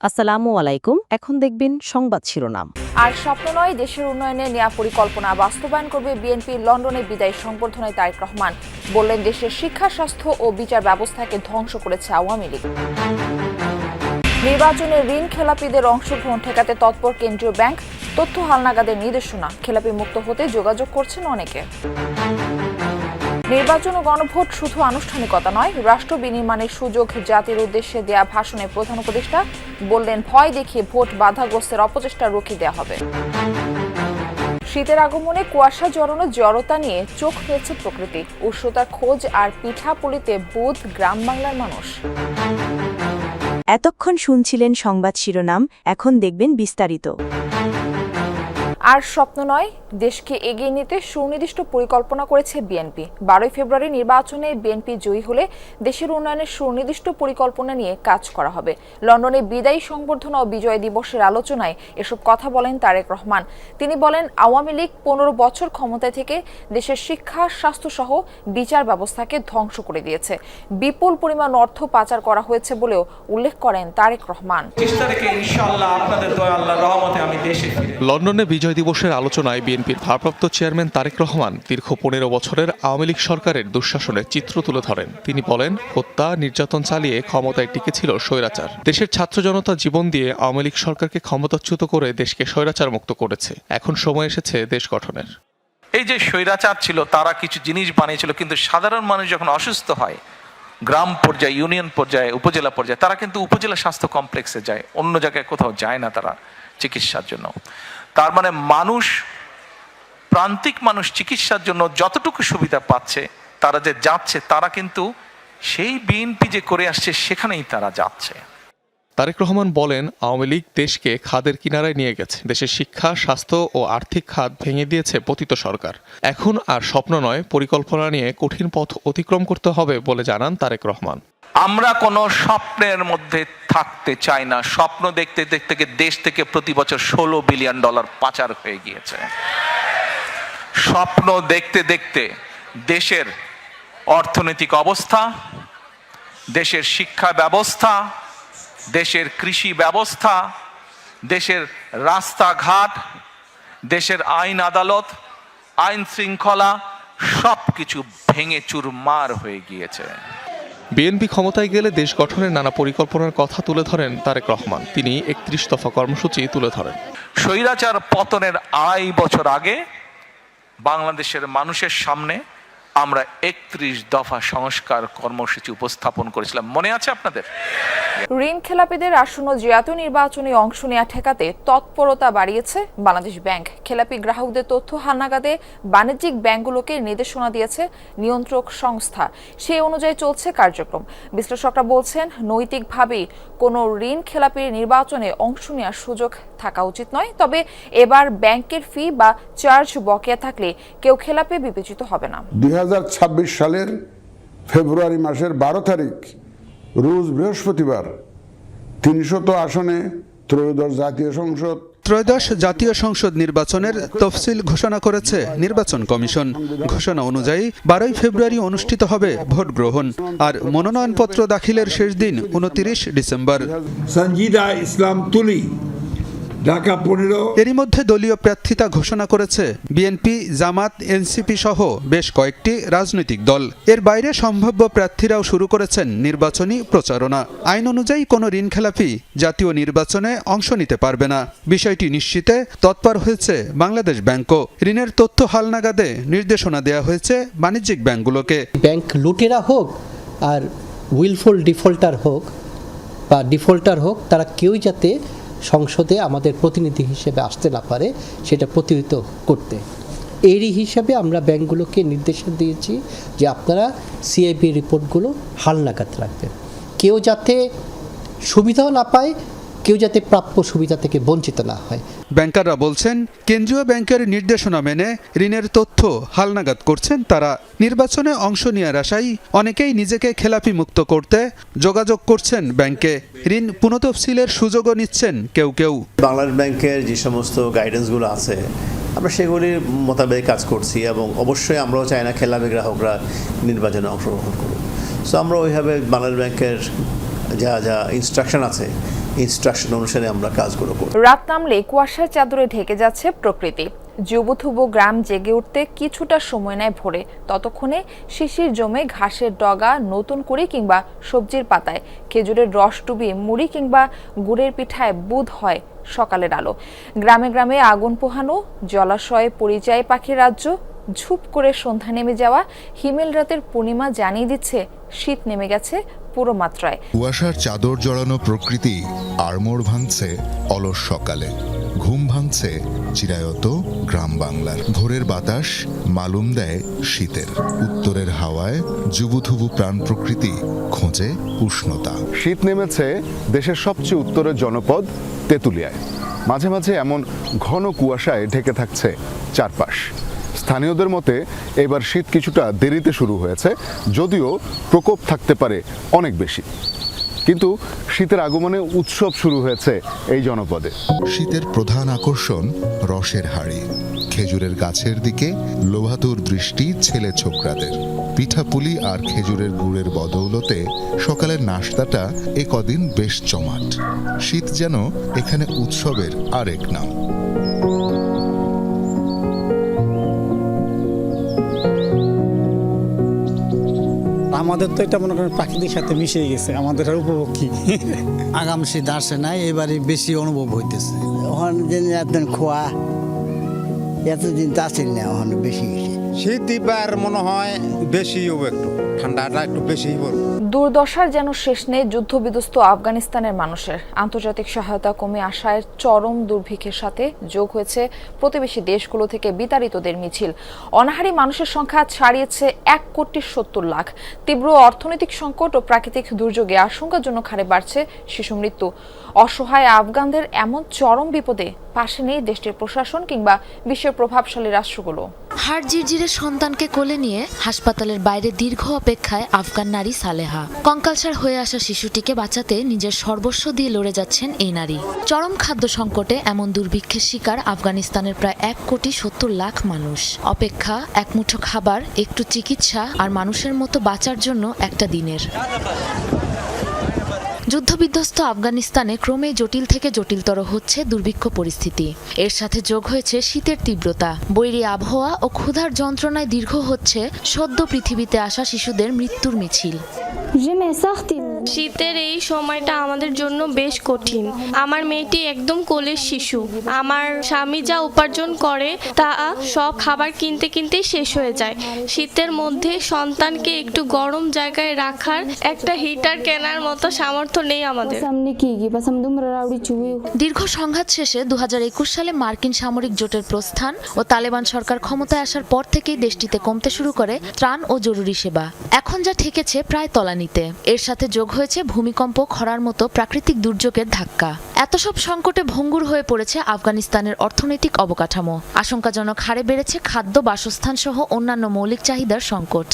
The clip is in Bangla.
আসসালামু আলাইকুম। এখন দেখবেন সংবাদ শিরোনাম। আর স্বপ্ন নয়, দেশের উন্নয়নে নেওয়া পরিকল্পনা বাস্তবায়ন করবে বিএনপি। লন্ডনে বিদায়ী সংবর্ধনায় তারেক রহমান বললেন, দেশের শিক্ষা, স্বাস্থ্য ও বিচার ব্যবস্থাকে ধ্বংস করেছে আওয়ামী লীগ। নির্বাচনে ঋণ খেলাপিদের অংশগ্রহণ ঠেকাতে তৎপর কেন্দ্রীয় ব্যাংক, তথ্য হালনাগাদের নির্দেশনা। খেলাপি মুক্ত হতে যোগাযোগ করছেন অনেকে। নির্বাচন ও গণভোট শুধু আনুষ্ঠানিকতা নয়, রাষ্ট্র বিনির্মাণের সুযোগ। জাতির উদ্দেশ্যে দেয়া ভাষণে প্রধান উপদেষ্টা বললেন, ভয় দেখিয়ে ভোট বাধাগ্রস্তের অপচেষ্টা রুখে দেওয়া হবে। শীতের আগমনে কুয়াশা জড়ানো জড়তা নিয়ে চোখ পেয়েছে প্রকৃতি। উষ্ণতার খোঁজ আর পিঠাপুলিতে বুঁদ গ্রাম বাংলার মানুষ। এতক্ষণ শুনছিলেন সংবাদ শিরোনাম, এখন দেখবেন বিস্তারিত। আর স্বপ্ন নয়, দেশকে এগিয়ে নিতে সুনির্দিষ্ট পরিকল্পনা করেছে বিএনপি। 12 ফেব্রুয়ারি নির্বাচনে বিএনপি জয়ী হলে দেশের উন্নয়নের সুনির্দিষ্ট পরিকল্পনা নিয়ে কাজ করা হবে। লন্ডনে বিদায়ী সংবর্ধনা ও বিজয় দিবসের আলোচনায় এসব কথা বলেন তারেক রহমান। তিনি বলেন, আওয়ামী লীগ 15 বছর ক্ষমতায় থেকে দেশের শিক্ষা, স্বাস্থ্য সহ বিচার ব্যবস্থাকে ধ্বংস করে দিয়েছে। বিপুল পরিমাণ অর্থ পাচার করা হয়েছে বলেও উল্লেখ করেন তারেক রহমান। লন্ডনে বিজয় দিবসের আলোচনায় বিএনপির ভারপ্রাপ্ত চেয়ারম্যান তারেক রহমান দীর্ঘ 15 বছরের আওয়ামী লীগ সরকারের দুঃশাসনের চিত্র তুলে ধরেন। তিনি বলেন, হত্যা, নির্যাতন চালিয়ে ক্ষমতায় টিকেছিল স্বৈরাচার। দেশের ছাত্র জনতা জীবন দিয়ে আওয়ামী লীগ সরকারকে ক্ষমতাচ্যুত করে দেশকে স্বৈরাচার মুক্ত করেছে। এখন সময় এসেছে দেশ গঠনের। এই যে স্বৈরাচার ছিল, তারা কিছু জিনিস বানিয়েছিল, কিন্তু সাধারণ মানুষ যখন অসুস্থ হয়, গ্রাম পর্যায়ে, ইউনিয়ন পর্যায়ে, উপজেলা পর্যায়ে, তারা কিন্তু উপজেলা স্বাস্থ্য কমপ্লেক্সে যায়, অন্য জায়গায় কোথাও যায় না তারা চিকিৎসার জন্য। তার মানে মানুষ, প্রান্তিক মানুষ চিকিৎসার জন্য যতটুকু সুবিধা পাচ্ছে, তারা যে যাচ্ছে, তারা কিন্তু সেই বিএনপি যে করে আসছে সেখানেই তারা যাচ্ছে। তারেক রহমান বলেন, আওয়ামী লীগ দেশকে খাদের কিনারায় নিয়ে গেছে। দেশের শিক্ষা, স্বাস্থ্য ও আর্থিক খাত ভেঙে দিয়েছে পতিত সরকার। এখন আর স্বপ্ন নয়, পরিকল্পনা নিয়ে কঠিন পথ অতিক্রম করতে হবে বলে জানান তারেক রহমান। আমরা কোনো স্বপ্নের মধ্যে থাকতে চাই না। স্বপ্ন দেখতে দেখতে দেশ থেকে প্রতি বছর $16 বিলিয়ন পাচার হয়ে গিয়েছে। স্বপ্ন দেখতে দেখতে দেশের অর্থনৈতিক অবস্থা, দেশের শিক্ষা ব্যবস্থা, দেশের কৃষি ব্যবস্থা, দেশের রাস্তাঘাট, দেশের আইন আদালত, আইন শৃঙ্খলা সবকিছু ভেঙে চুরমার হয়ে গিয়েছে। বিএনপি ক্ষমতায় গেলে দেশ গঠনের নানা পরিকল্পনার কথা তুলে ধরেন তারেক রহমান। তিনি 31 দফা কর্মসূচি তুলে ধরেন। স্বৈরাচার পতনের 2.5 বছর আগে বাংলাদেশের মানুষের সামনে আমরা 31 দফা সংস্কার কর্মসূচি উপস্থাপন করেছিলাম, মনে আছে আপনাদের? ঋণ খেলাপিদের আসন্ন জাতীয় নির্বাচনে অংশ নেওয়া ঠেকাতে তৎপরতা বাড়িয়েছে বাংলাদেশ ব্যাংক। খেলাপি গ্রাহকদের তথ্য হালনাগাদে বাণিজ্যিক ব্যাংকগুলোকে নির্দেশনা দিয়েছে নিয়ন্ত্রক সংস্থা। সেই অনুযায়ী চলছে কার্যক্রম। বিশ্লেষকরা বলছেন, নৈতিকভাবেই কোনো ঋণ খেলাপির নির্বাচনে অংশ নেওয়ার সুযোগ থাকা উচিত নয়। তবে এবার ব্যাংকের ফি বা চার্জ বকেয়া থাকলে কেউ খেলাপি বিবেচিত হবে না। 2026 সালের ফেব্রুয়ারি মাসের 12 তারিখ রোজ বৃহস্পতিবার 300 আসনে ত্রয়োদশ জাতীয় সংসদ নির্বাচনের তফসিল ঘোষণা করেছে নির্বাচন কমিশন। ঘোষণা অনুযায়ী 12 ফেব্রুয়ারি অনুষ্ঠিত হবে ভোট গ্রহণ, আর মনোনয়নপত্র দাখিলের শেষ দিন 29 ডিসেম্বর। সঞ্জিদা ইসলাম তুলি, ঢাকা 15। এরই মধ্যে দলীয় প্রার্থিতা ঘোষণা করেছে বিএনপি, জামাত, এনসিপি সহ বেশ কয়েকটি রাজনৈতিক দল। এর বাইরে সম্ভাব্য প্রার্থীরাও শুরু করেছেন নির্বাচনী প্রচারণা। আইন অনুযায়ী কোনো ঋণখেলাপি জাতীয় নির্বাচনে অংশ নিতে পারবে না। বিষয়টি নিশ্চিতে তৎপর হয়েছে বাংলাদেশ ব্যাংকও। ঋণের তথ্য হালনাগাদে নির্দেশনা দেওয়া হয়েছে বাণিজ্যিক ব্যাংকগুলোকে। ব্যাংক লুটেরা হোক আর উইলফুল ডিফল্টার হোক, তারা কেউ যাতে সংসদে আমাদের প্রতিনিধি হিসেবে আসতে না পারে, সেটা প্রতিহত করতে। এরই হিসাবে আমরা ব্যাংকগুলোকে নির্দেশনা দিয়েছি যে আপনারা সিআইবি রিপোর্টগুলো হালনাগাদ রাখবেন। কেউ যাতে সুবিধাও না পায়, কেউ যাতে প্রাপ্য সুবিধা থেকে বঞ্চিত না হয়। ব্যাংকাররা বলছেন, কেন্দ্রীয় ব্যাংকের নির্দেশনা মেনে ঋণের তথ্য হালনাগাদ করছেন তারা। নির্বাচনে অংশ নেওয়ার আশায় অনেকেই নিজেকে খেলাপি মুক্ত করতে যোগাযোগ করছেন ব্যাংকে। ঋণ পুনঃতফসিলের সুযোগও নিচ্ছেন কেউ কেউ। বাংলাদেশ ব্যাংকের যে সমস্ত গাইডেন্সগুলো আছে, আমরা সেগুলির মোতাবেক কাজ করছি, এবং অবশ্যই আমরাও চাই না খেলাপি গ্রাহকরা নির্বাচনে অংশগ্রহণ করুন। সো আমরা ওইভাবে বাংলাদেশ ব্যাংকের যা যা ইনস্ট্রাকশন আছে ইনস্ট্রাকশন অনুসারে আমরা কাজগুলো করি। রাত নামলে কুয়াশার চাদরে ঢেকে যাচ্ছে প্রকৃতি। জুবুথুবু গ্রাম জেগে উঠতে কিছুটা সময় নেয় ভোরে। ততক্ষণে শিশির জমে ঘাসের ডগা নতুন করে কিংবা সবজির পাতায়, খেজুরের রস ডুবিয়ে মুড়ি কিংবা গুড়ের পিঠায় বুঁদ হয় সকালের আলো। গ্রামে গ্রামে আগুন পোহানো, জলাশয়ে পরিযায়ী পাখির রাজ্য, ঝুপ করে সন্ধ্যা নেমে যাওয়া হিমেল রাতের পূর্ণিমা জানিয়ে দিচ্ছে শীত নেমে গেছে পুরো মাত্রায়। কুয়াশার চাদর জড়ানো প্রকৃতি আড়মোড় ভাঙছে অলস সকালে, ঘুম ভাঙছে চিরায়ত গ্রাম বাংলার। ভোরের বাতাস মালুম দেয় শীতের, উত্তরের হাওয়ায় জুবুথুবু প্রাণ প্রকৃতি খোঁজে উষ্ণতা। শীত নেমেছে দেশের সবচেয়ে উত্তরের জনপদ তেঁতুলিয়ায়। মাঝে মাঝে এমন ঘন কুয়াশায় ঢেকে থাকছে চারপাশ। স্থানীয়দের মতে এবার শীত কিছুটা দেরিতে শুরু হয়েছে, যদিও প্রকোপ থাকতে পারে অনেক বেশি। কিন্তু শীতের আগমনে উৎসব শুরু হয়েছে এই জনপদে। শীতের প্রধান আকর্ষণ রসের হাড়ি, খেজুরের গাছের দিকে লোভাতুর দৃষ্টি ছেলে ছোকরাদের। পিঠাপুলি আর খেজুরের গুড়ের বদৌলতে সকালের নাশতাটা এ কদিন বেশ জমাট। শীত যেন এখানে উৎসবের আরেক নাম। আমাদের তো এটা মনে করেন প্রাকৃতিক সাথে মিশে গেছে, আমাদের আর উপভোগ কি। আগাম শীত আসে নাই, এবারে বেশি অনুভব হইতেছে। ওখানে খোয়া এতদিন তো আসেন না, ওখানে বেশি শীত এবার মনে হয় বেশি হবে, একটু ঠান্ডাটা একটু বেশি পড়বে। দুর্দশার যেন শেষ নেই যুদ্ধবিধ্বস্ত আফগানিস্তানের মানুষের। আন্তর্জাতিক সহায়তা কমে আসায় চরম দুর্ভিক্ষের সাথে যোগ হয়েছে প্রতিবেশী দেশগুলো থেকে বিতাড়িতদের মিছিল। অনাহারী মানুষের সংখ্যা ছাড়িয়েছে 1,70,00,000। তীব্র অর্থনৈতিক সংকট ও প্রাকৃতিক দুর্যোগে আশঙ্কাজনক হারে বাড়ছে শিশু মৃত্যু। অসহায় আফগানদের এমন চরম বিপদে পাশে নেই দেশটির প্রশাসন কিংবা বিশ্বের প্রভাবশালী রাষ্ট্রগুলো। হাড় জিরজিরে সন্তানকে কোলে নিয়ে হাসপাতালের বাইরে দীর্ঘ অপেক্ষায় আফগান নারী সালেহা। কঙ্কালসার হয়ে আসা শিশুটিকে বাঁচাতে নিজের সর্বস্ব দিয়ে লড়ে যাচ্ছেন এই নারী। চরম খাদ্য সংকটে এমন দুর্ভিক্ষের শিকার আফগানিস্তানের প্রায় 1,70,00,000 মানুষ। অপেক্ষা, এক মুঠো খাবার, একটু চিকিৎসা আর মানুষের মতো বাঁচার জন্য একটা দিনের। যুদ্ধবিধ্বস্ত আফগানিস্তানে ক্রমে জটিল থেকে জটিলতর হচ্ছে দুর্ভিক্ষ পরিস্থিতি। এর সাথে যোগ হয়েছে শীতের তীব্রতা, বৈরী আবহাওয়া ও ক্ষুধার যন্ত্রণায় দীর্ঘ হচ্ছে সদ্য পৃথিবীতে আসা শিশুদের মৃত্যুর মিছিল। শীতের এই সময়টা আমাদের জন্য বেশ কঠিন। আমার মেয়েটি একদম কোলের শিশু। আমার স্বামী যা উপার্জন করে তা সব খাবার কিনতে কিনতেই শেষ হয়ে যায়। শীতের মধ্যে সন্তানকে একটু গরম জায়গায় রাখার একটা হিটার কেনার মতো সামর্থ্য নেই আমাদের। দীর্ঘ সংঘাত শেষে 2021 সালে মার্কিন সামরিক জোটের প্রস্থান ও তালেবান সরকার ক্ষমতায় আসার পর থেকেই দেশটিতে কমতে শুরু করে ত্রাণ ও জরুরি সেবা। এখন যা ঠেকেছে প্রায় তলানিতে। এর সাথে যোগ হয়েছে ভূমিকম্প, খরার মতো প্রাকৃতিক দুর্যোগের ধাক্কা। এত সব সংকটে ভঙ্গুর হয়ে পড়েছে আফগানিস্তানের অর্থনৈতিক অবকাঠামো। আশঙ্কাজনক হারে বেড়েছে খাদ্য, বাসস্থান সহ অন্যান্য মৌলিক চাহিদার সংকট।